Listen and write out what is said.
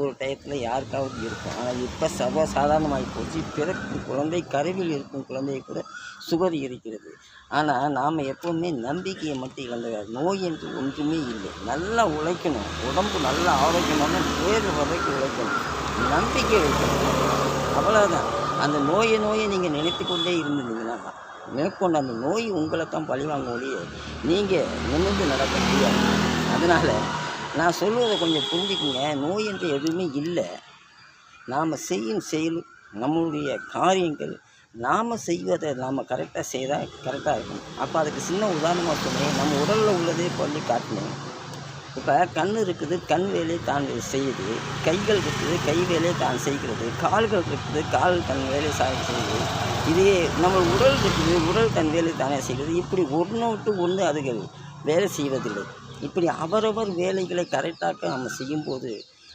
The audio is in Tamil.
ஒரு டயத்தில் யாருக்காவது இருக்கும். ஆனால் இப்போ சர்வசாதாரணமாகி போச்சு. பிறக்கும் குழந்தை கருவில் இருக்கும் குழந்தையை கூட சுகரிக்கிறது. ஆனால் நாம் எப்போவுமே நம்பிக்கையை மட்டும் இழந்துடாது. நோய் என்று ஒன்றுமே இல்லை. நல்லா உழைக்கணும், உடம்பு நல்லா ஆரோக்கியமான வேறு வரைக்கும் உழைக்கணும், நம்பிக்கை வைக்கணும், அவ்வளோதான். அந்த நோயை நீங்கள் நினைத்து கொண்டே இருந்தீங்கன்னா மேற்கொண்டு அந்த நோய் உங்களை தான் பழிவாங்க ஒழிய நீங்கள் நிமிர்ந்து நடக்க முடியாது. அதனால் நான் சொல்வதை கொஞ்சம் புரிஞ்சுக்குங்க. நோய் என்று எதுவுமே இல்லை. நாம் செய்யும் செயல், நம்மளுடைய காரியங்கள், நாம் செய்வதை நாம் கரெக்டாக செய்தால் கரெக்டாக இருக்கும். அப்போ அதுக்கு சின்ன உதாரணமாக சொன்னேன். நம்ம உடலில் உள்ளதே பண்ணி காட்டினேன். இப்போ கண் இருக்குது, கண் வேலையை தான் செய்யுது. கைகள் இருக்குது, கை வேலையை தான் செய்கிறது. கால்கள் இருக்குது, கால் தன் வேலையை செய்யுது. இதே நம்ம உடல் இருக்குது, உடல் தன் வேலை தானே செய்கிறது. இப்படி ஒன்று விட்டு ஒன்று அதுகள் வேலை செய்வதில்லை. இப்படி அவரவர் வேலைகளை கரெக்டாக நம்ம செய்யும்போது